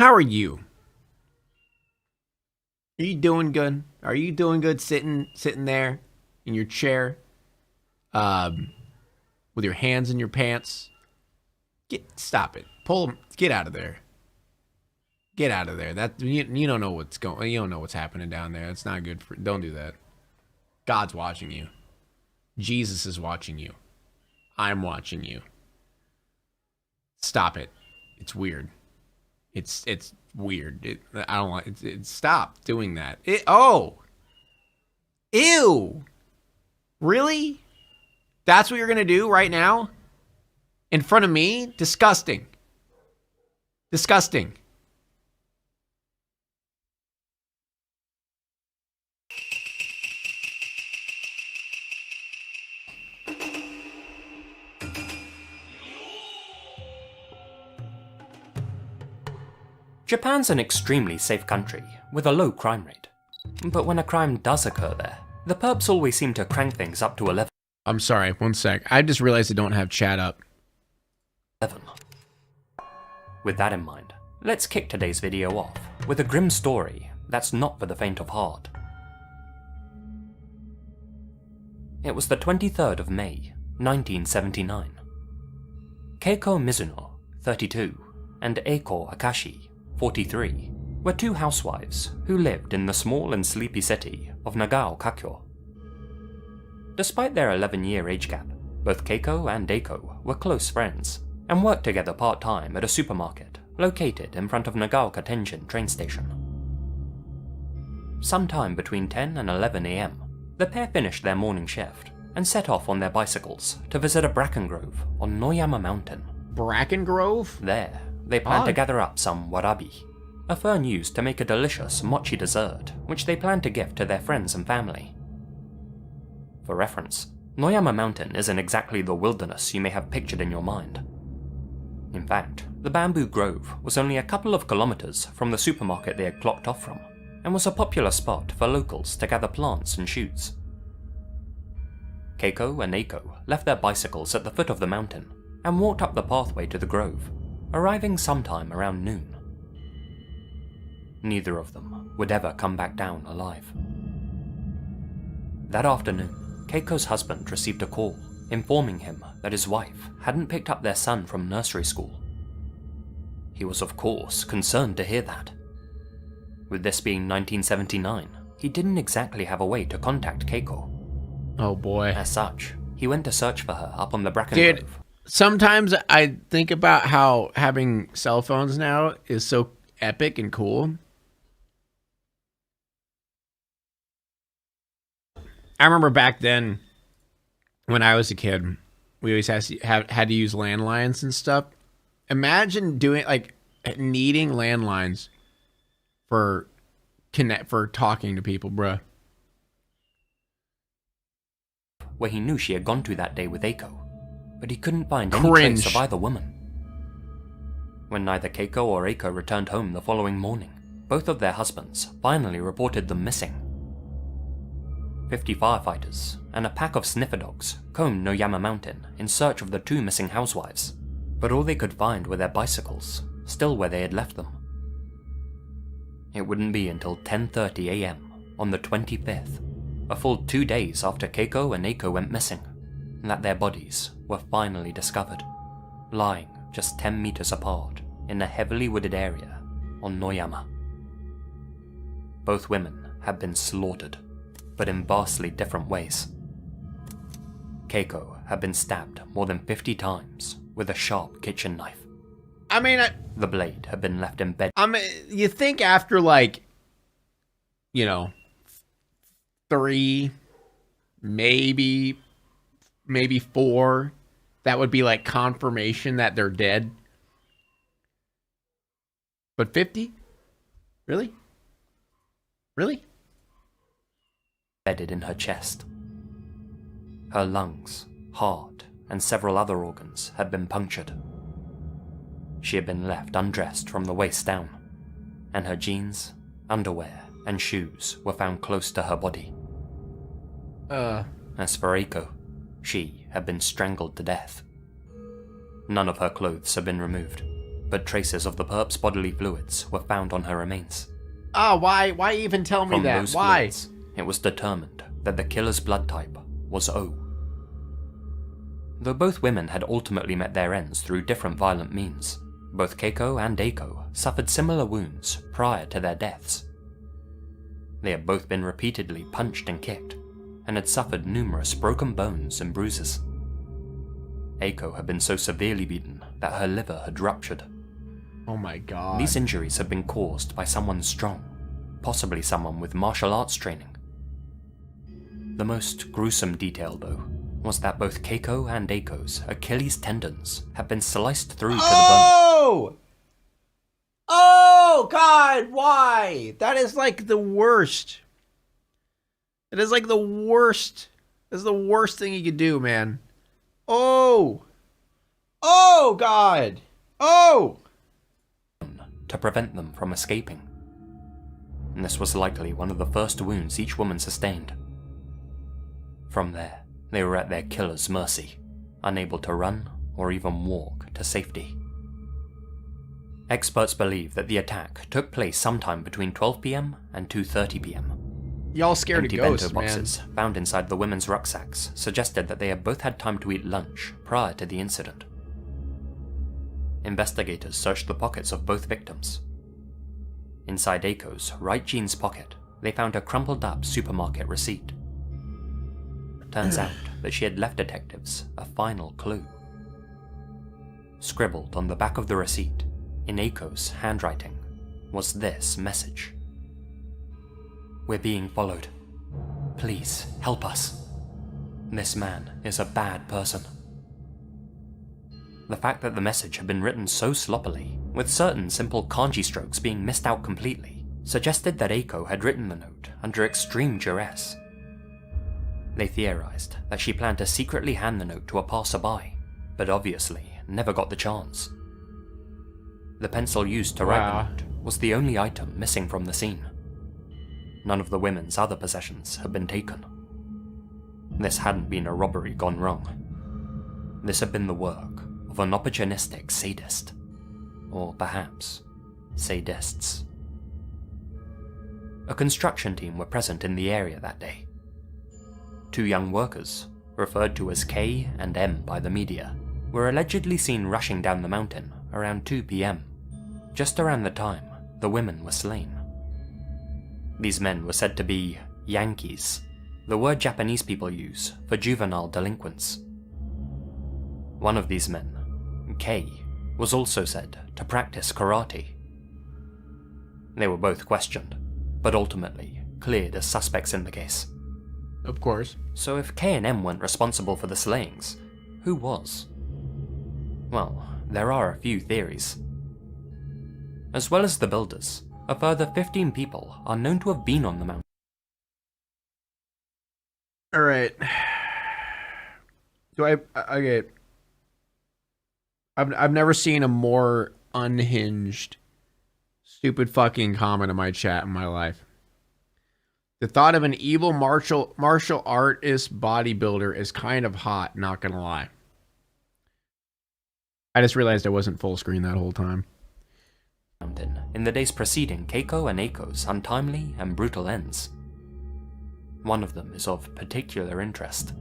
How are you? Are you doing good? Are you doing good sitting there in your chair, with your hands in your pants? Stop it. Pull them. Get out of there. Get out of there. That you don't know what's going. You don't know what's happening down there. It's not good for. Don't do that. God's watching you. Jesus is watching you. I'm watching you. Stop it. It's weird. It's weird. I don't want. Stop doing that. Ew. Really? That's what you're gonna do right now? In front of me? Disgusting. Disgusting. Japan's an extremely safe country, with a low crime rate. But when a crime does occur there, the perps always seem to crank things up to 11. I'm sorry, one sec. I just realized I don't have chat up. With that in mind, let's kick today's video off with a grim story that's not for the faint of heart. It was the 23rd of May, 1979. Keiko Mizuno, 32, and Eiko Akashi, 43, were two housewives who lived in the small and sleepy city of Nagao Kakyo. Despite their 11-year age gap, both Keiko and Eiko were close friends and worked together part-time at a supermarket located in front of Nagaoka Tenshin train station. Sometime between 10 and 11 AM, the pair finished their morning shift and set off on their bicycles to visit a bracken grove on Noyama Mountain. Bracken Grove? There, they planned to gather up some warabi, a fern used to make a delicious mochi dessert which they planned to gift to their friends and family. For reference, Noyama Mountain isn't exactly the wilderness you may have pictured in your mind. In fact, the bamboo grove was only a couple of kilometers from the supermarket they had clocked off from, and was a popular spot for locals to gather plants and shoots. Keiko and Eiko left their bicycles at the foot of the mountain and walked up the pathway to the grove, arriving sometime around noon. Neither of them would ever come back down alive. That afternoon, Keiko's husband received a call informing him that his wife hadn't picked up their son from nursery school. He was of course concerned to hear that. With this being 1979, he didn't exactly have a way to contact Keiko. Oh boy. As such, he went to search for her up on the bracken Dude, grove. Sometimes I think about how having cell phones now is so epic and cool. I remember back then, when I was a kid, we always had to use landlines and stuff. Imagine doing needing landlines for talking to people, bruh. Where he knew she had gone to that day with Eiko, but he couldn't find any Cringe. trace of either woman. When neither Keiko or Eiko returned home the following morning, both of their husbands finally reported them missing. 50 firefighters and a pack of sniffer dogs combed Noyama Mountain in search of the two missing housewives, but all they could find were their bicycles, still where they had left them. It wouldn't be until 10:30 AM on the 25th, a full 2 days after Keiko and Eiko went missing, that their bodies were finally discovered, lying just 10 meters apart in a heavily wooded area on Noyama. Both women had been slaughtered, but in vastly different ways. Keiko had been stabbed more than 50 times with a sharp kitchen knife. I mean, The blade had been left in bed. you think after 3, maybe 4, that would be like confirmation that they're dead. But 50? Really? Really? Embedded in her chest. Her lungs, heart, and several other organs had been punctured. She had been left undressed from the waist down, and her jeans, underwear, and shoes were found close to her body. As for Eiko, she had been strangled to death. None of her clothes had been removed, but traces of the perp's bodily fluids were found on her remains. Oh, why even tell me From that? those Why? fluids, it was determined that the killer's blood type was O. Though both women had ultimately met their ends through different violent means, both Keiko and Eiko suffered similar wounds prior to their deaths. They had both been repeatedly punched and kicked, and had suffered numerous broken bones and bruises. Eiko had been so severely beaten that her liver had ruptured. Oh my god. These injuries had been caused by someone strong, possibly someone with martial arts training. The most gruesome detail, though, was that both Keiko and Eiko's Achilles tendons had been sliced through to the bone. Oh god, why? That is like the worst. It is like the worst. It's the worst thing you could do, man. Oh god. To prevent them from escaping. And this was likely one of the first wounds each woman sustained. From there, they were at their killer's mercy, unable to run or even walk to safety. Experts believe that the attack took place sometime between 12 PM and 2:30 PM. Y'all scared Empty of ghosts, bento boxes found inside the women's rucksacks suggested that they had both had time to eat lunch prior to the incident. Investigators searched the pockets of both victims. Inside Eiko's right jeans pocket, they found a crumpled up supermarket receipt. Turns out that she had left detectives a final clue. Scribbled on the back of the receipt, in Eiko's handwriting, was this message. "We're being followed. Please help us. This man is a bad person." The fact that the message had been written so sloppily, with certain simple kanji strokes being missed out completely, suggested that Eiko had written the note under extreme duress. They theorized that she planned to secretly hand the note to a passerby, but obviously never got the chance. The pencil used to write the note was the only item missing from the scene. None of the women's other possessions had been taken. This hadn't been a robbery gone wrong. This had been the work of an opportunistic sadist. Or perhaps, sadists. A construction team were present in the area that day. Two young workers, referred to as K and M by the media, were allegedly seen rushing down the mountain around 2 PM, just around the time the women were slain. These men were said to be Yankees, the word Japanese people use for juvenile delinquents. One of these men, K, was also said to practice karate. They were both questioned, but ultimately cleared as suspects in the case. Of course. So if K and M weren't responsible for the slayings, who was? Well, there are a few theories. As well as the builders, a further 15 people are known to have been on the mountain. Alright. Okay. I've never seen a more unhinged, stupid fucking comment in my chat in my life. The thought of an evil martial artist bodybuilder is kind of hot, not gonna lie. I just realized I wasn't full screen that whole time. In the days preceding Keiko and Eiko's untimely and brutal ends. One of them is of particular interest.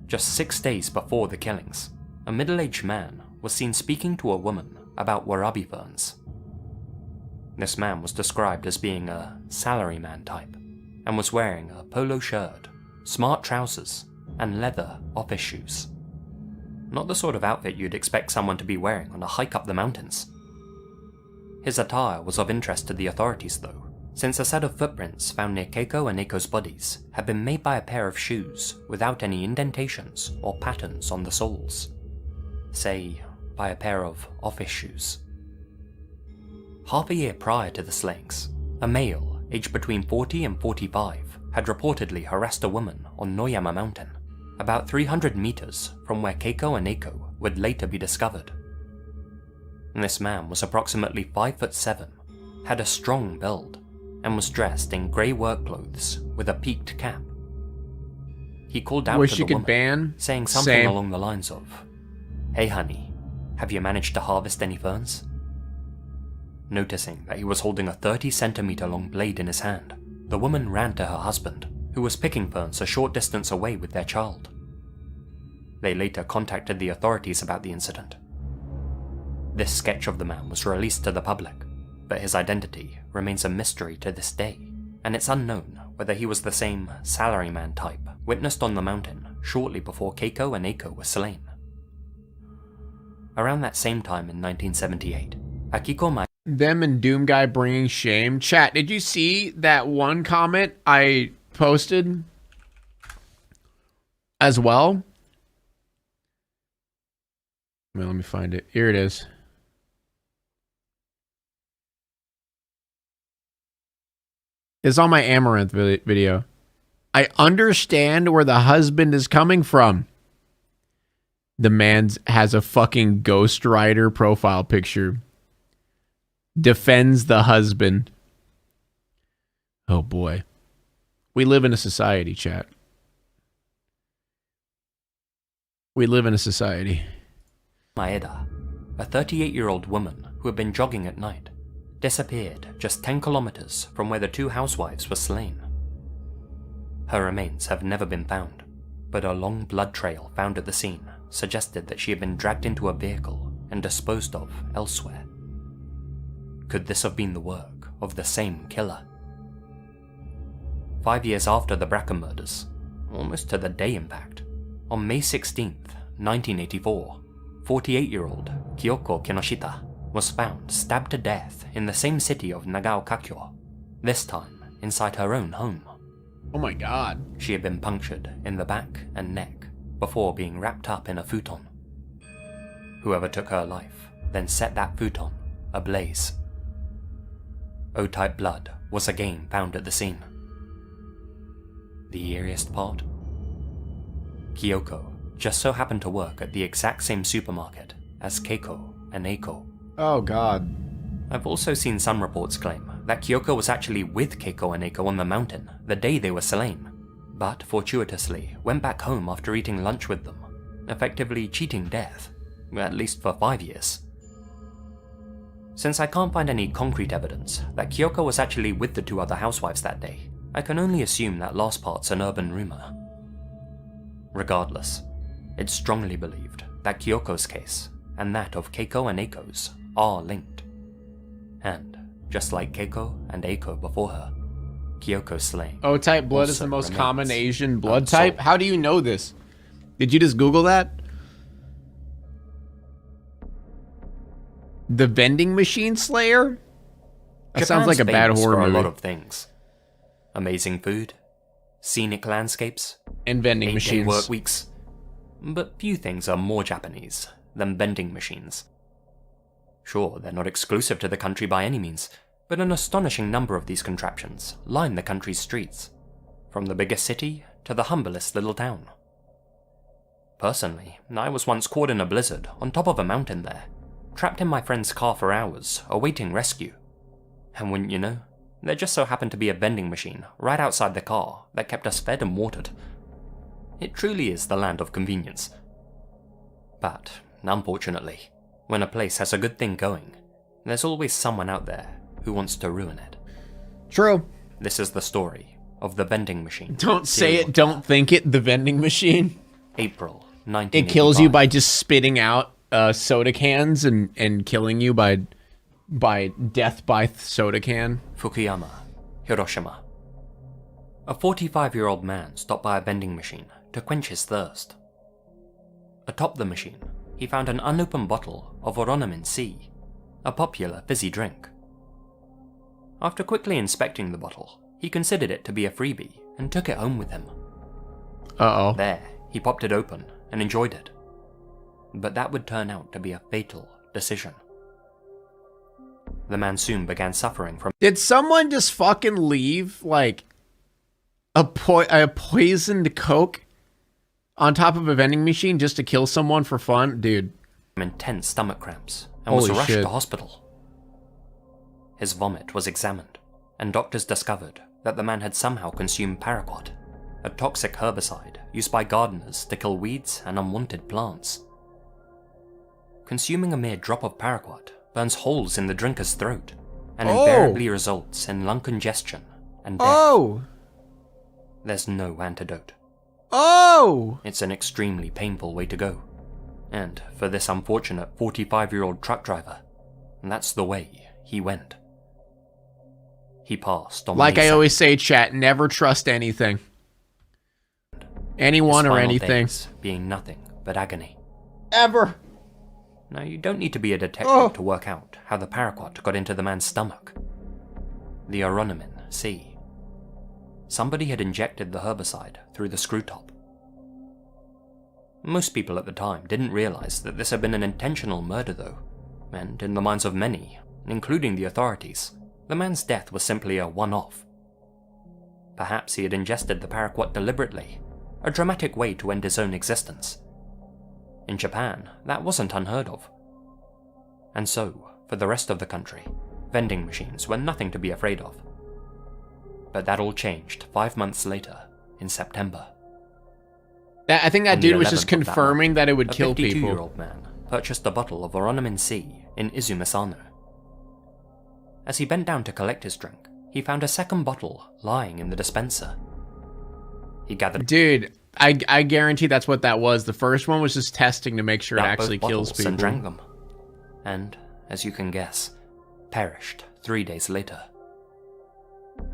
Just 6 days before the killings, a middle-aged man was seen speaking to a woman about warabi ferns. This man was described as being a salaryman type, and was wearing a polo shirt, smart trousers, and leather office shoes. Not the sort of outfit you'd expect someone to be wearing on a hike up the mountains. His attire was of interest to the authorities though, since a set of footprints found near Keiko and Eiko's bodies had been made by a pair of shoes without any indentations or patterns on the soles. Say, by a pair of office shoes. Half a year prior to the slayings, a male, aged between 40 and 45, had reportedly harassed a woman on Noyama Mountain, about 300 meters from where Keiko and Eiko would later be discovered. This man was approximately 5'7", had a strong build, and was dressed in grey work clothes with a peaked cap. He called out to the woman, saying something along the lines of, "Hey honey, "Have you managed to harvest any ferns?" Noticing that he was holding a 30-centimeter long blade in his hand, the woman ran to her husband, who was picking ferns a short distance away with their child. They later contacted the authorities about the incident. This sketch of the man was released to the public, but his identity remains a mystery to this day, and it's unknown whether he was the same salaryman type witnessed on the mountain shortly before Keiko and Eiko were slain. Around that same time in 1978, Akiko Them and Doom Guy bringing shame. Chat, did you see that one comment I posted as well? Well, let me find it. Here it is. It's on my Amaranth video. I understand where the husband is coming from. The man has a fucking Ghost Rider profile picture. Defends the husband. Oh boy. We live in a society, chat. We live in a society. Maeda, a 38-year-old woman who had been jogging at night, disappeared just 10 kilometers from where the two housewives were slain. Her remains have never been found, but a long blood trail found at the scene suggested that she had been dragged into a vehicle and disposed of elsewhere. Could this have been the work of the same killer? 5 years after the Bracken murders, almost to the day in fact, on May 16th, 1984, 48-year-old Kyoko Kinoshita was found stabbed to death in the same city of Nagaokakyo, this time inside her own home. Oh my god. She had been punctured in the back and neck before being wrapped up in a futon. Whoever took her life then set that futon ablaze. O-type blood was again found at the scene. The eeriest part? Kyoko just so happened to work at the exact same supermarket as Keiko and Eiko. Oh god. I've also seen some reports claim that Kyoko was actually with Keiko and Eiko on the mountain the day they were slain, but fortuitously went back home after eating lunch with them, effectively cheating death, at least for 5 years. Since I can't find any concrete evidence that Kyoko was actually with the two other housewives that day, I can only assume that last part's an urban rumor. Regardless, it's strongly believed that Kyoko's case and that of Keiko and Eiko's are linked. And, just like Keiko and Eiko before her, Kyoko's slaying O-type blood is the most common Asian blood type? How do you know this? Did you just Google that? The vending machine slayer? That sounds like a bad horror movie. A lot of things. Amazing food, scenic landscapes, and vending machines. 8-day work weeks. But few things are more Japanese than vending machines. Sure, they're not exclusive to the country by any means, but an astonishing number of these contraptions line the country's streets, from the biggest city to the humblest little town. Personally, I was once caught in a blizzard on top of a mountain there, trapped in my friend's car for hours, awaiting rescue. And wouldn't you know, there just so happened to be a vending machine right outside the car that kept us fed and watered. It truly is the land of convenience. But, unfortunately, when a place has a good thing going, there's always someone out there who wants to ruin it. True. This is the story of the vending machine. Don't say it, don't think it, the vending machine. April 1985. It kills you by just spitting out soda cans and killing you by death by soda can. Fukuyama, Hiroshima. A 45-year-old man stopped by a vending machine to quench his thirst. Atop the machine, he found an unopened bottle of Oronomin C, a popular fizzy drink. After quickly inspecting the bottle, he considered it to be a freebie and took it home with him. Uh-oh. There, he popped it open and enjoyed it. But that would turn out to be a fatal decision. The man soon began suffering from... Did someone just fucking leave, like, a poisoned Coke on top of a vending machine just to kill someone for fun? Dude. Intense stomach cramps and was rushed to hospital. His vomit was examined, and doctors discovered that the man had somehow consumed paraquat, a toxic herbicide used by gardeners to kill weeds and unwanted plants. consuming a mere drop of paraquat burns holes in the drinker's throat and invariably results in lung congestion and death. There's no antidote. It's an extremely painful way to go. And for this unfortunate 45-year-old truck driver, that's the way he went. He passed on Like May I 2nd. always say, chat, never trust anything. Anyone His or final anything. days being nothing but agony. Ever. Now, you don't need to be a detective to work out how the paraquat got into the man's stomach. The Oronomin Sea. Somebody had injected the herbicide through the screw top. Most people at the time didn't realize that this had been an intentional murder though, and in the minds of many, including the authorities, the man's death was simply a one-off. Perhaps he had ingested the paraquat deliberately, a dramatic way to end his own existence. In Japan, that wasn't unheard of. And so, for the rest of the country, vending machines were nothing to be afraid of. But that all changed 5 months later, in September. I think that On the dude was just 11th of that confirming month, that it would kill A people. 52-year-old man purchased a bottle of Oronomin C in Izumisano. As he bent down to collect his drink, he found a second bottle lying in the dispenser. He gathered Dude, I guarantee that's what that was. The first one was just testing to make sure it out actually both kills bottles people. and drank them. And, as you can guess, perished 3 days later.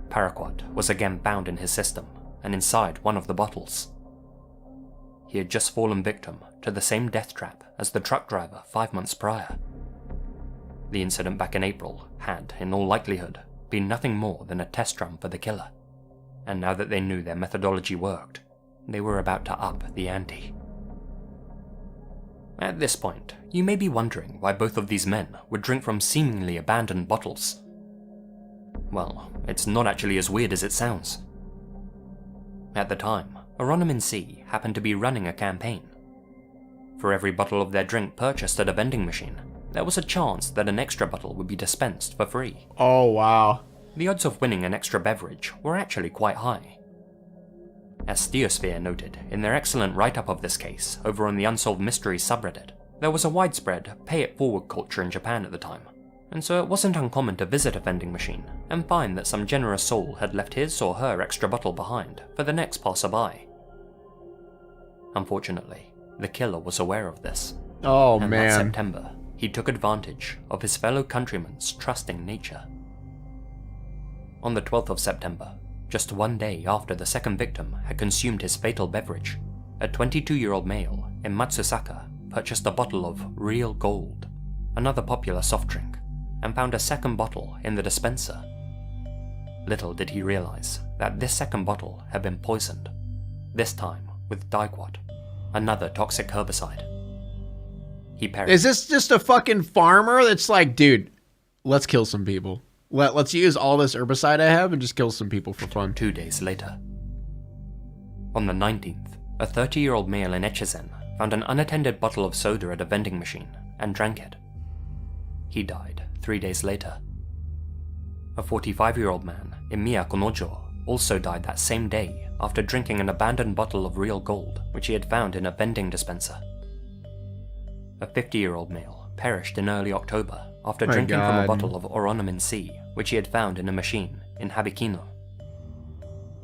Paraquat was again bound in his system and inside one of the bottles. He had just fallen victim to the same death trap as the truck driver 5 months prior. The incident back in April had, in all likelihood, been nothing more than a test run for the killer, and now that they knew their methodology worked, they were about to up the ante. At this point, you may be wondering why both of these men would drink from seemingly abandoned bottles. Well, it's not actually as weird as it sounds. At the time, Oronomin C happened to be running a campaign. For every bottle of their drink purchased at a vending machine, there was a chance that an extra bottle would be dispensed for free. Oh, wow. The odds of winning an extra beverage were actually quite high. As Theosphere noted in their excellent write-up of this case over on the Unsolved Mysteries subreddit, there was a widespread pay-it-forward culture in Japan at the time, and so it wasn't uncommon to visit a vending machine and find that some generous soul had left his or her extra bottle behind for the next passerby. Unfortunately, the killer was aware of this, Oh, and man. that September, he took advantage of his fellow countrymen's trusting nature. On the 12th of September, just 1 day after the second victim had consumed his fatal beverage, a 22-year-old male in Matsusaka purchased a bottle of Real Gold, another popular soft drink, and found a second bottle in the dispenser. Little did he realize that this second bottle had been poisoned, this time with Daiquat, another toxic herbicide. He perished. Is this just a fucking farmer that's like, dude, let's kill some people. Let's use all this herbicide I have and just kill some people for fun. 2 days later. On the 19th, a 30-year-old male in Echizen found an unattended bottle of soda at a vending machine and drank it. He died 3 days later. A 45-year-old man in Miyakonojo also died that same day after drinking an abandoned bottle of Real Gold which he had found in a vending dispenser. A 50-year-old male perished in early October after drinking from a bottle of Oronomin C which he had found in a machine in Habikino.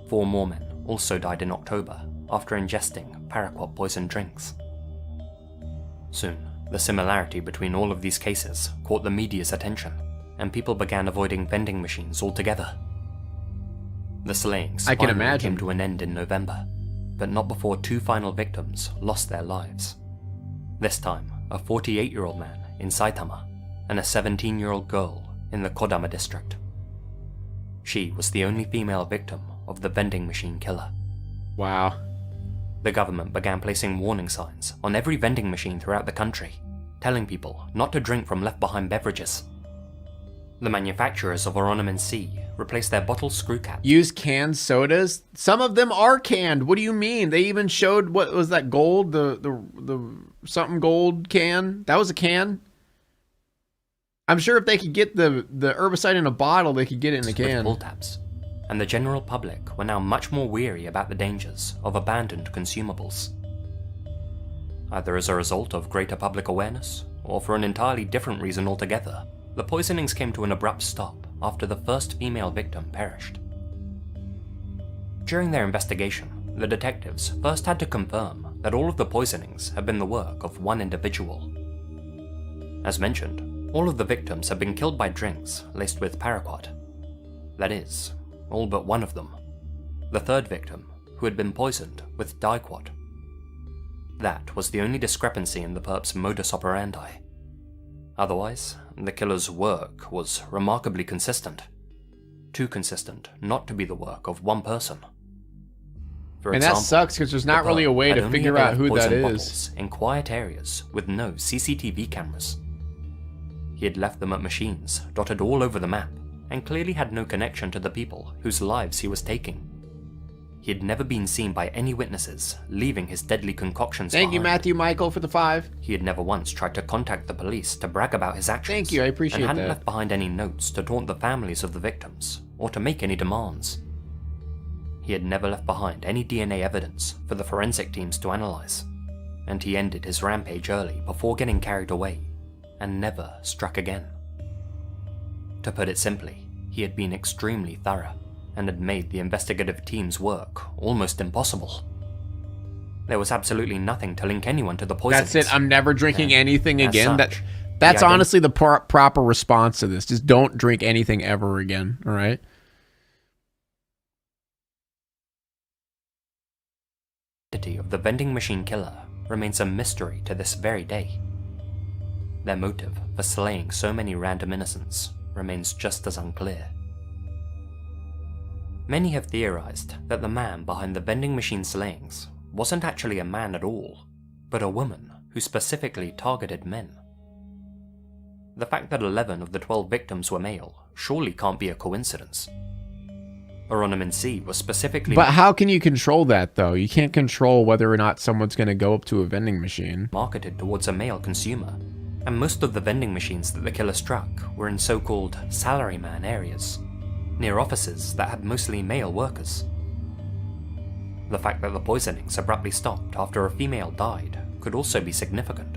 4 more men also died in October after ingesting paraquat poisoned drinks. Soon, the similarity between all of these cases caught the media's attention, and people began avoiding vending machines altogether. The slayings I can finally imagine. came to an end in November, but not before 2 final victims lost their lives. This time, a 48-year-old man in Saitama and a 17-year-old girl in the Kodama district. She was the only female victim of the vending machine killer. Wow. The government began placing warning signs on every vending machine throughout the country, telling people not to drink from left-behind beverages. The manufacturers of Oronomin C replaced their bottle screw caps. Use canned sodas? Some of them are canned. What do you mean? They even showed, what was that gold? The something gold can? That was a can? I'm sure if they could get the herbicide in a bottle, they could get it in a can. With pull tabs, and the general public were now much more weary about the dangers of abandoned consumables. Either as a result of greater public awareness, or for an entirely different reason altogether, the poisonings came to an abrupt stop after the first female victim perished. During their investigation, the detectives first had to confirm that all of the poisonings had been the work of one individual. As mentioned, all of the victims had been killed by drinks laced with paraquat. That is, all but one of them, the third victim, who had been poisoned with diquat. That was the only discrepancy in the perp's modus operandi. Otherwise, the killer's work was remarkably consistent. Too consistent not to be the work of one person. For And example, that sucks because there's not really a way to figure out who that is. In quiet areas with no CCTV cameras. He had left them at machines dotted all over the map and clearly had no connection to the people whose lives he was taking. He had never been seen by any witnesses leaving his deadly concoctions behind. Thank you, Matthew Michael, for the 5. He had never once tried to contact the police to brag about his actions. Thank you, I appreciate and hadn't that. left behind any notes to taunt the families of the victims or to make any demands. He had never left behind any DNA evidence for the forensic teams to analyze, and he ended his rampage early before getting carried away, and never struck again. To put it simply, he had been extremely thorough, and had made the investigative team's work almost impossible. There was absolutely nothing to link anyone to the poisonings. That's it, I'm never drinking anything again. Such, That's honestly the proper response to this. Just don't drink anything ever again, alright? Of the vending machine killer remains a mystery to this very day. Their motive for slaying so many random innocents remains just as unclear. Many have theorized that the man behind the vending machine slayings wasn't actually a man at all, but a woman who specifically targeted men. The fact that 11 of the 12 victims were male surely can't be a coincidence. Oroniman C was specifically... But how can you control that, though? You can't control whether or not someone's going to go up to a vending machine. ...marketed towards a male consumer, and most of the vending machines that the killer struck were in so-called salaryman areas, near offices that had mostly male workers. The fact that the poisonings abruptly stopped after a female died could also be significant.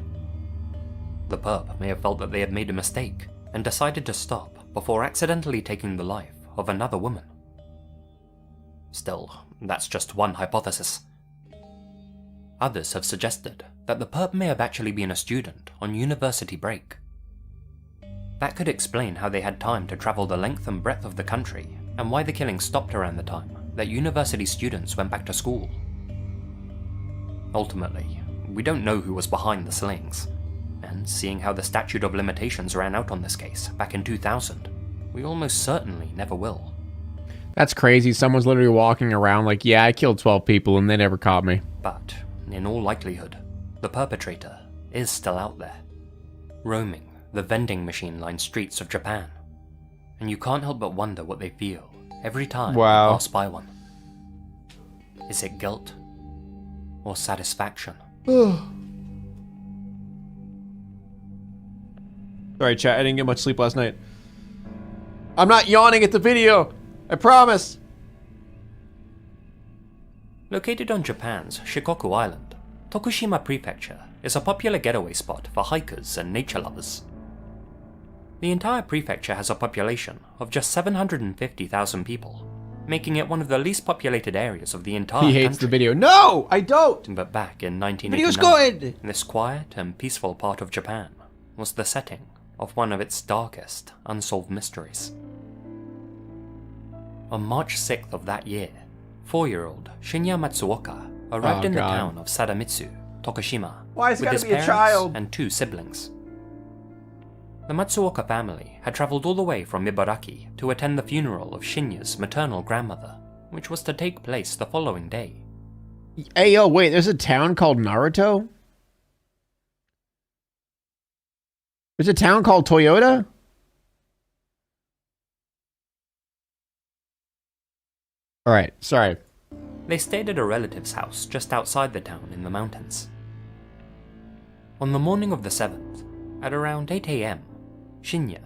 The perp may have felt that they had made a mistake and decided to stop before accidentally taking the life of another woman. Still, that's just one hypothesis. Others have suggested that the perp may have actually been a student on university break. That could explain how they had time to travel the length and breadth of the country, and why the killing stopped around the time that university students went back to school. Ultimately, we don't know who was behind the slayings, and seeing how the statute of limitations ran out on this case back in 2000, we almost certainly never will. That's crazy. Someone's literally walking around like, yeah, I killed 12 people and they never caught me. But, in all likelihood, the perpetrator is still out there, roaming the vending machine-lined streets of Japan. And you can't help but wonder what they feel every time you pass by one. Is it guilt? Or satisfaction? Sorry, chat, I didn't get much sleep last night. I'm not yawning at the video! I promise! Located on Japan's Shikoku Island, Tokushima Prefecture is a popular getaway spot for hikers and nature lovers. The entire prefecture has a population of just 750,000 people, making it one of the least populated areas of the entire country. He hates the video. No, I don't! But back in 1989, video's good! This quiet and peaceful part of Japan was the setting of one of its darkest unsolved mysteries. On March 6th of that year, 4-year-old Shinya Matsuoka arrived in the town of Sadamitsu, Tokushima, with his parents and 2 siblings. The Matsuoka family had travelled all the way from Ibaraki to attend the funeral of Shinya's maternal grandmother, which was to take place the following day. Hey, yo, wait, there's a town called Naruto? There's a town called Toyota? Alright, sorry. They stayed at a relative's house just outside the town in the mountains. On the morning of the 7th, at around 8 AM, Shinya,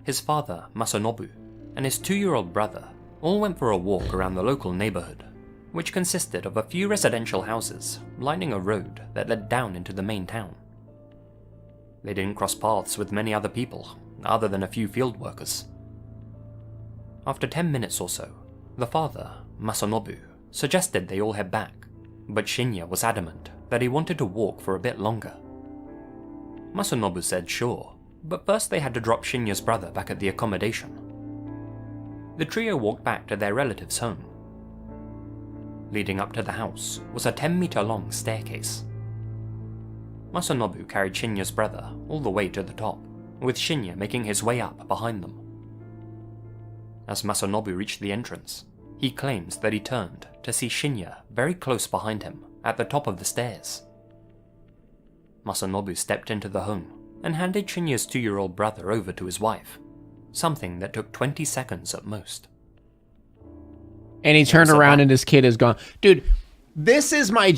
his father Masanobu, and his 2-year-old brother all went for a walk around the local neighborhood, which consisted of a few residential houses lining a road that led down into the main town. They didn't cross paths with many other people, other than a few field workers. After 10 minutes or so, the father, Masanobu, suggested they all head back, but Shinya was adamant that he wanted to walk for a bit longer. Masanobu said sure, but first they had to drop Shinya's brother back at the accommodation. The trio walked back to their relative's home. Leading up to the house was a 10-meter-long staircase. Masanobu carried Shinya's brother all the way to the top, with Shinya making his way up behind them. As Masanobu reached the entrance, he claims that he turned to see Shinya very close behind him at the top of the stairs. Masanobu stepped into the home and handed Shinya's 2-year-old brother over to his wife, something that took 20 seconds at most. And he turned around and his kid is gone. Dude, this is my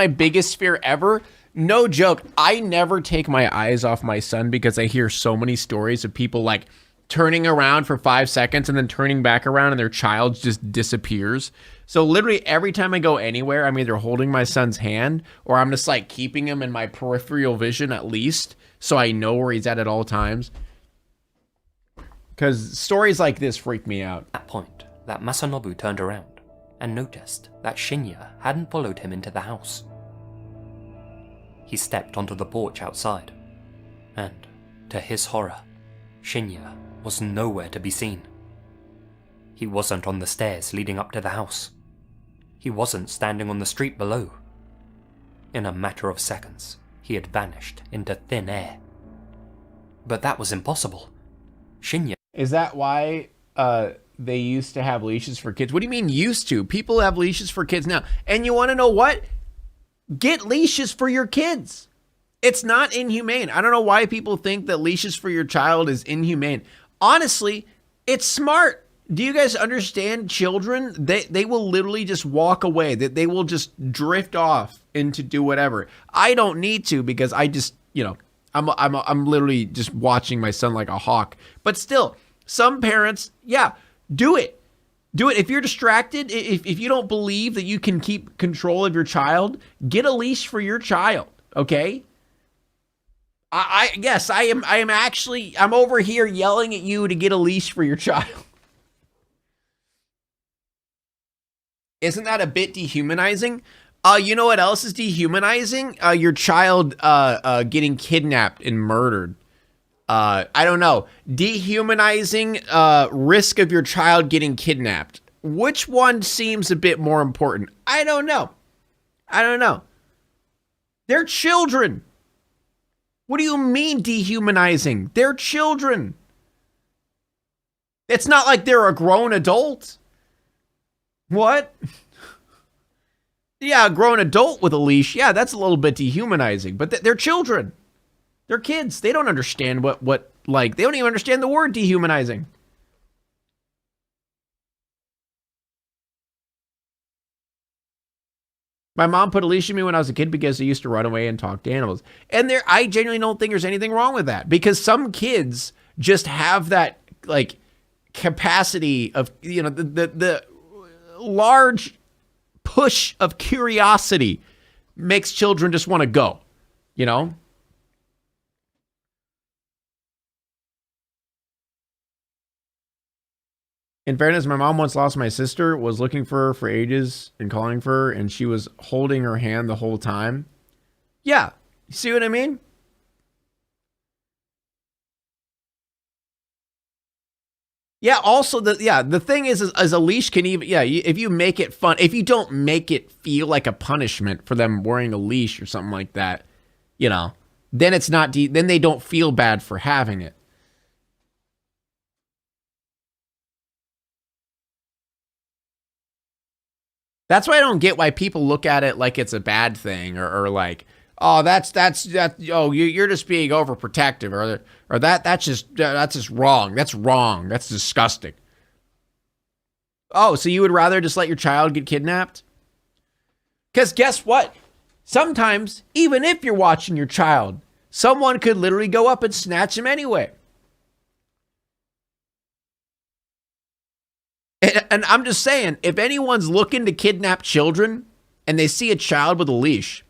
biggest fear ever. No joke. I never take my eyes off my son because I hear so many stories of people like turning around for 5 seconds and then turning back around and their child just disappears. So literally every time I go anywhere, I'm either holding my son's hand or I'm just like keeping him in my peripheral vision at least so I know where he's at all times. Because stories like this freak me out. At that point, that Masanobu turned around and noticed that Shinya hadn't followed him into the house. He stepped onto the porch outside, and to his horror, Shinya was nowhere to be seen. He wasn't on the stairs leading up to the house. He wasn't standing on the street below. In a matter of seconds, he had vanished into thin air. But that was impossible. Shinya... Is that why they used to have leashes for kids? What do you mean used to? People have leashes for kids now. And you want to know what? Get leashes for your kids. It's not inhumane. I don't know why people think that leashes for your child is inhumane. Honestly, it's smart. Do you guys understand? Children, they will literally just walk away. They will just drift off into do whatever. I don't need to because I just, you know, I'm literally just watching my son like a hawk. But still, some parents, yeah, do it. Do it. If you're distracted, if you don't believe that you can keep control of your child, get a leash for your child, okay? Yes, I am actually, I'm over here yelling at you to get a leash for your child. Isn't that a bit dehumanizing? You know what else is dehumanizing? Your child getting kidnapped and murdered. I don't know. Dehumanizing risk of your child getting kidnapped. Which one seems a bit more important? I don't know. They're children. What do you mean dehumanizing? They're children. It's not like they're a grown adult. What? Yeah, a grown adult with a leash. Yeah, that's a little bit dehumanizing. But they're children. They're kids. They don't understand what they don't even understand the word dehumanizing. My mom put a leash on me when I was a kid because I used to run away and talk to animals. And I genuinely don't think there's anything wrong with that because some kids just have that like capacity of, you know, the large push of curiosity makes children just want to go, you know? In fairness, my mom once lost my sister, was looking for her for ages and calling for her, and she was holding her hand the whole time. Yeah, you see what I mean? Yeah, also, the thing is a leash can even, if you make it fun, if you don't make it feel like a punishment for them wearing a leash or something like that, you know, then it's not, then they don't feel bad for having it. That's why I don't get why people look at it like it's a bad thing or like, oh, you're just being overprotective or that's just wrong. That's wrong. That's disgusting. Oh, so you would rather just let your child get kidnapped? Because guess what? Sometimes, even if you're watching your child, someone could literally go up and snatch him anyway. And I'm just saying, if anyone's looking to kidnap children and they see a child with a leash,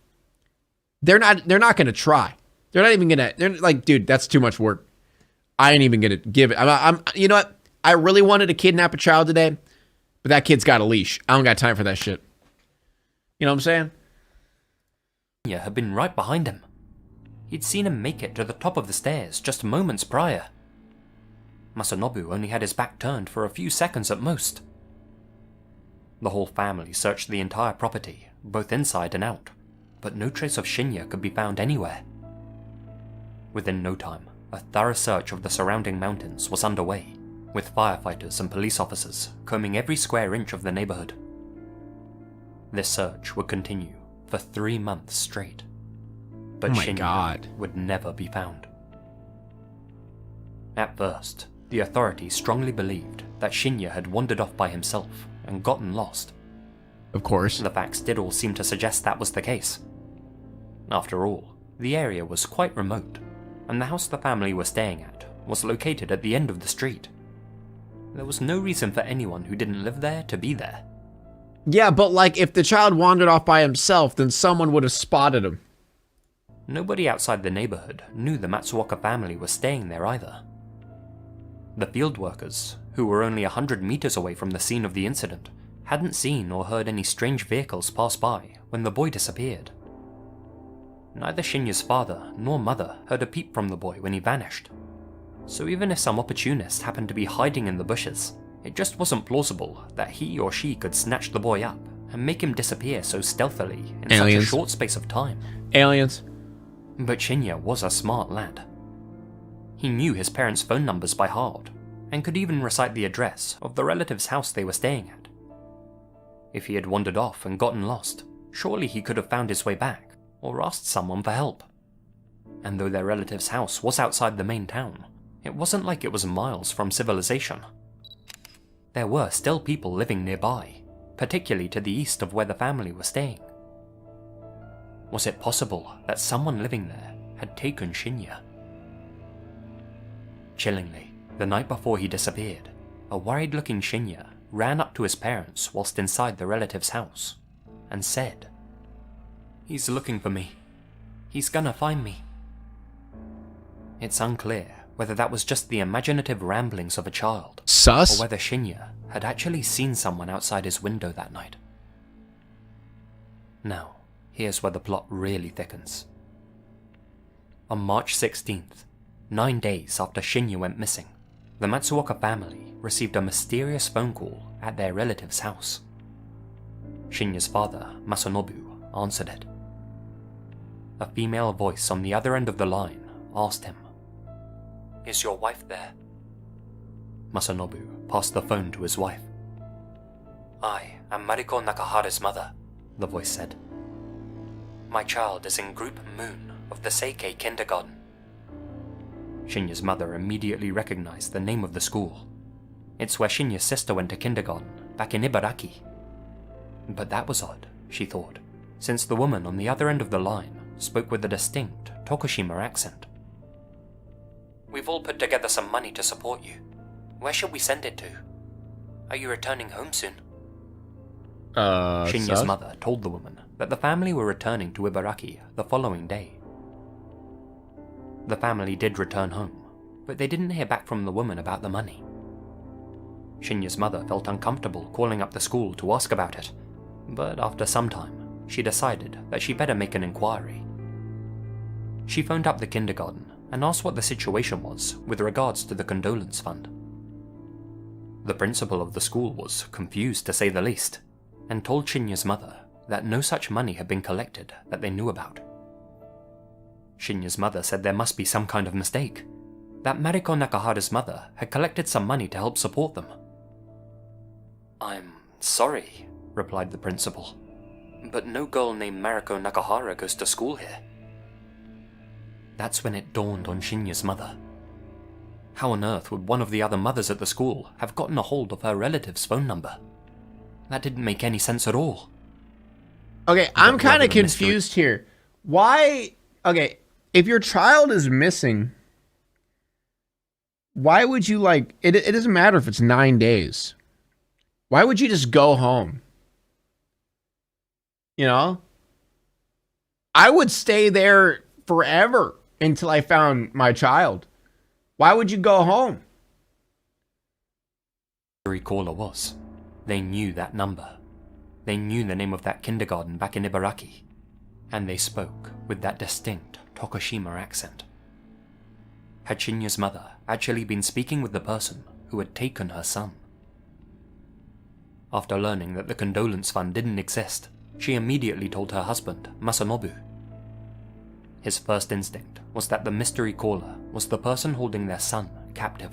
they're not going to try. They're not even gonna. They're like, dude, that's too much work. I ain't even gonna give it. You know what? I really wanted to kidnap a child today, but that kid's got a leash. I don't got time for that shit. You know what I'm saying? Shinya had been right behind him. He'd seen him make it to the top of the stairs just moments prior. Masanobu only had his back turned for a few seconds at most. The whole family searched the entire property, both inside and out, but no trace of Shinya could be found anywhere. Within no time, a thorough search of the surrounding mountains was underway, with firefighters and police officers combing every square inch of the neighborhood. This search would continue for 3 months straight, but Shinya would never be found. At first, the authorities strongly believed that Shinya had wandered off by himself and gotten lost. Of course. The facts did all seem to suggest that was the case. After all, the area was quite remote, and the house the family were staying at was located at the end of the street. There was no reason for anyone who didn't live there to be there. Yeah, but like if the child wandered off by himself, then someone would have spotted him. Nobody outside the neighborhood knew the Matsuoka family was staying there either. The field workers, who were only 100 meters away from the scene of the incident, hadn't seen or heard any strange vehicles pass by when the boy disappeared. Neither Shinya's father nor mother heard a peep from the boy when he vanished. So even if some opportunist happened to be hiding in the bushes, it just wasn't plausible that he or she could snatch the boy up and make him disappear so stealthily in such a short space of time. Aliens. But Shinya was a smart lad. He knew his parents' phone numbers by heart, and could even recite the address of the relative's house they were staying at. If he had wandered off and gotten lost, surely he could have found his way back, or asked someone for help. And though their relative's house was outside the main town, it wasn't like it was miles from civilization. There were still people living nearby, particularly to the east of where the family was staying. Was it possible that someone living there had taken Shinya? Chillingly, the night before he disappeared, a worried-looking Shinya ran up to his parents whilst inside the relative's house, and said, "He's looking for me. He's gonna find me." It's unclear whether that was just the imaginative ramblings of a child, Sus? or whether Shinya had actually seen someone outside his window that night. Now, here's where the plot really thickens. On March 16th, 9 days after Shinya went missing, the Matsuoka family received a mysterious phone call at their relative's house. Shinya's father, Masanobu, answered it. A female voice on the other end of the line asked him, "Is your wife there?" Masanobu passed the phone to his wife. "I am Mariko Nakahara's mother," the voice said. "My child is in Group Moon of the Seikei Kindergarten." Shinya's mother immediately recognized the name of the school. It's where Shinya's sister went to kindergarten, back in Ibaraki. But that was odd, she thought, since the woman on the other end of the line spoke with a distinct Tokushima accent. "We've all put together some money to support you. Where should we send it to? Are you returning home soon?" Shinya's mother told the woman that the family were returning to Ibaraki the following day. The family did return home, but they didn't hear back from the woman about the money. Shinya's mother felt uncomfortable calling up the school to ask about it, but after some time, she decided that she better make an inquiry. She phoned up the kindergarten and asked what the situation was with regards to the condolence fund. The principal of the school was confused to say the least, and told Shinya's mother that no such money had been collected that they knew about. Shinya's mother said there must be some kind of mistake, that Mariko Nakahara's mother had collected some money to help support them. "I'm sorry," replied the principal, "but no girl named Mariko Nakahara goes to school here." That's when it dawned on Shinya's mother. How on earth would one of the other mothers at the school have gotten a hold of her relative's phone number? That didn't make any sense at all. Okay, I'm kind of confused here. Why? Okay, if your child is missing, why would you like, it doesn't matter if it's 9 days. Why would you just go home? You know? I would stay there forever until I found my child. Why would you go home? The caller was. They knew that number. They knew the name of that kindergarten back in Ibaraki. And they spoke with that distinct Tokushima accent. Had Shinya's mother actually been speaking with the person who had taken her son? After learning that the condolence fund didn't exist, she immediately told her husband, Masanobu. His first instinct was that the mystery caller was the person holding their son captive.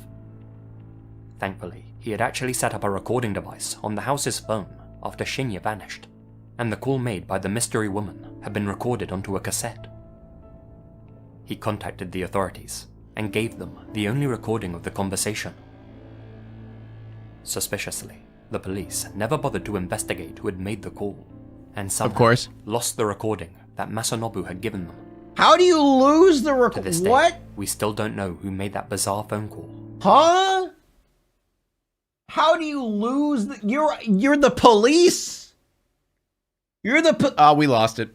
Thankfully, he had actually set up a recording device on the house's phone after Shinya vanished, and the call made by the mystery woman had been recorded onto a cassette. He contacted the authorities and gave them the only recording of the conversation. Suspiciously, the police never bothered to investigate who had made the call, and somehow Of course. lost the recording that Masanobu had given them. How do you lose the To this day, what? we still don't know who made that bizarre phone call. Huh? How do you lose the... You're the police. You're the oh, we lost it.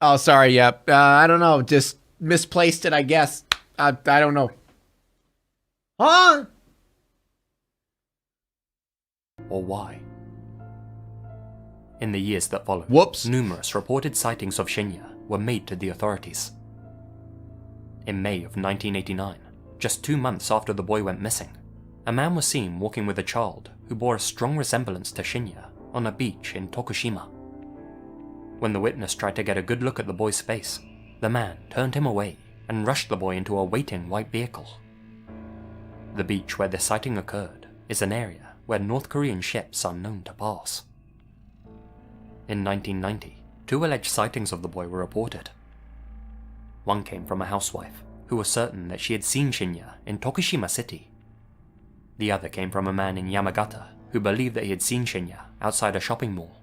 Oh, sorry, yep. I don't know. Just misplaced it, I guess. I don't know. Huh? Or why? In the years that followed, Whoops. numerous reported sightings of Shinya were made to the authorities. In May of 1989, just 2 months after the boy went missing, a man was seen walking with a child who bore a strong resemblance to Shinya on a beach in Tokushima. When the witness tried to get a good look at the boy's face, the man turned him away and rushed the boy into a waiting white vehicle. The beach where this sighting occurred is an area where North Korean ships are known to pass. In 1990, 2 alleged sightings of the boy were reported. One came from a housewife who was certain that she had seen Shinya in Tokushima City. The other came from a man in Yamagata who believed that he had seen Shinya outside a shopping mall.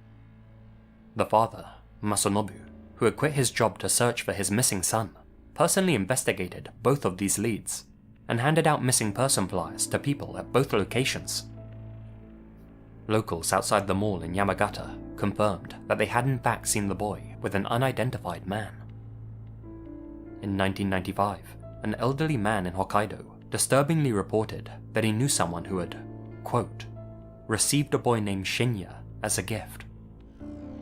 The father, Masanobu, who had quit his job to search for his missing son, personally investigated both of these leads and handed out missing person flyers to people at both locations. Locals outside the mall in Yamagata confirmed that they had in fact seen the boy with an unidentified man. In 1995, an elderly man in Hokkaido disturbingly reported that he knew someone who had, quote, received a boy named Shinya as a gift.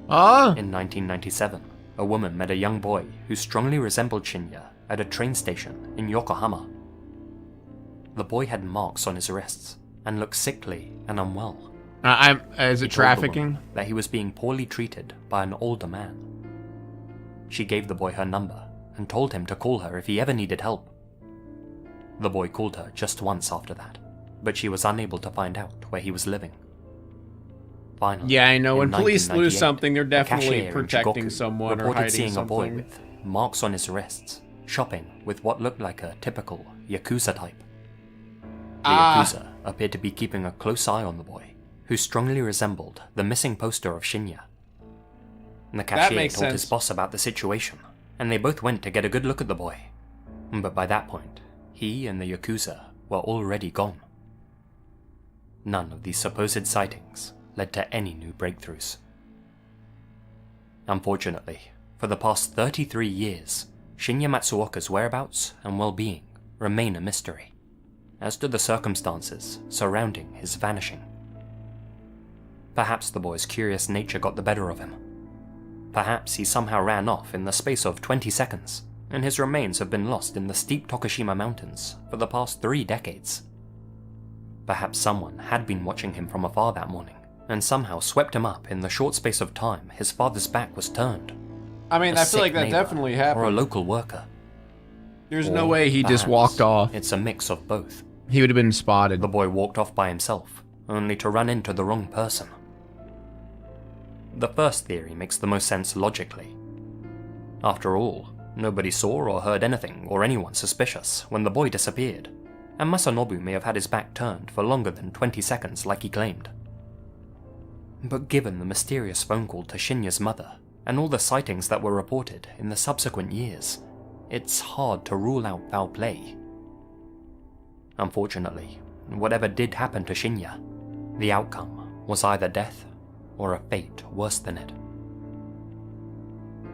In 1997, a woman met a young boy who strongly resembled Shinya at a train station in Yokohama. The boy had marks on his wrists and looked sickly and unwell. Is it He told the trafficking? woman that he was being poorly treated by an older man. She gave the boy her number and told him to call her if he ever needed help. The boy called her just once after that, but she was unable to find out where he was living. Finally, Yeah, I know. in When police lose 1998, something, they're a definitely cashier in protecting Chigoku someone or reported hiding seeing a boy something. with marks on his wrists, shopping with what looked like a typical Yakuza type. The Yakuza appeared to be keeping a close eye on the boy, who strongly resembled the missing poster of Shinya. The cashier makes told his sense. boss about the situation, and they both went to get a good look at the boy. But by that point, he and the Yakuza were already gone. None of these supposed sightings led to any new breakthroughs. Unfortunately, for the past 33 years, Shinya Matsuoka's whereabouts and well-being remain a mystery, as do the circumstances surrounding his vanishing. Perhaps the boy's curious nature got the better of him. Perhaps he somehow ran off in the space of 20 seconds, and his remains have been lost in the steep Tokushima mountains for the past 3 decades. Perhaps someone had been watching him from afar that morning, and somehow swept him up in the short space of time his father's back was turned. I mean, A I feel like sick that neighbor definitely Or a happened. local worker. There's Or no way he just perhaps walked off. It's a mix of both. He would have been spotted. The boy walked off by himself, only to run into the wrong person. The first theory makes the most sense logically. After all, nobody saw or heard anything or anyone suspicious when the boy disappeared, and Masanobu may have had his back turned for longer than 20 seconds like he claimed. But given the mysterious phone call to Shinya's mother, and all the sightings that were reported in the subsequent years, it's hard to rule out foul play. Unfortunately, whatever did happen to Shinya, the outcome was either death or a fate worse than it.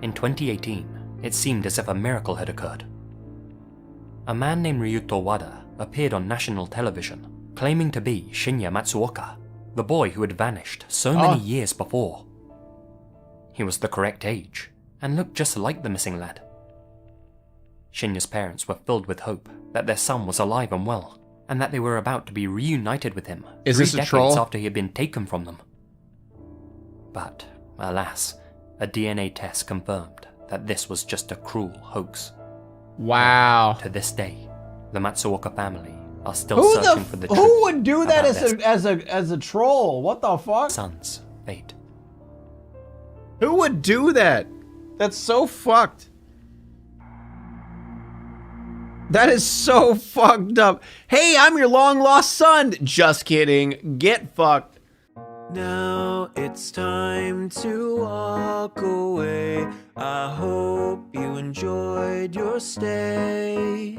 In 2018, it seemed as if a miracle had occurred, a man named Ryuto Wada appeared on national television, claiming to be Shinya Matsuoka, the boy who had vanished so many years before. He was the correct age, and looked just like the missing lad. Shinya's parents were filled with hope that their son was alive and well, and that they were about to be reunited with him Is 3 this a decades troll? after he had been taken from them. But, alas, a DNA test confirmed that this was just a cruel hoax. Wow. To this day, the Matsuoka family are still searching for the truth. Who would do that about as a troll? What the fuck? son's fate. Who would do that? That's so fucked. That is so fucked up. Hey, I'm your long lost son. Just kidding. Get fucked. Now it's time to walk away. I hope you enjoyed your stay.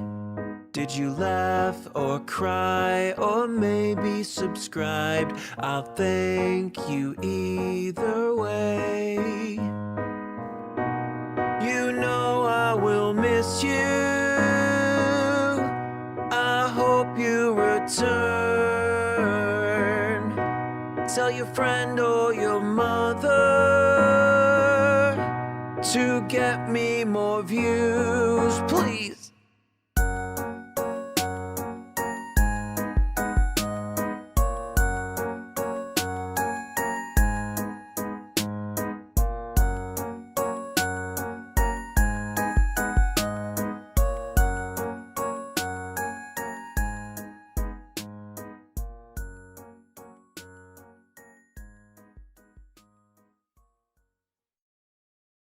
Did you laugh or cry or maybe subscribed? I'll thank you either way. You know I will miss you. I hope you return. Tell your friend or your mother to get me more views, please.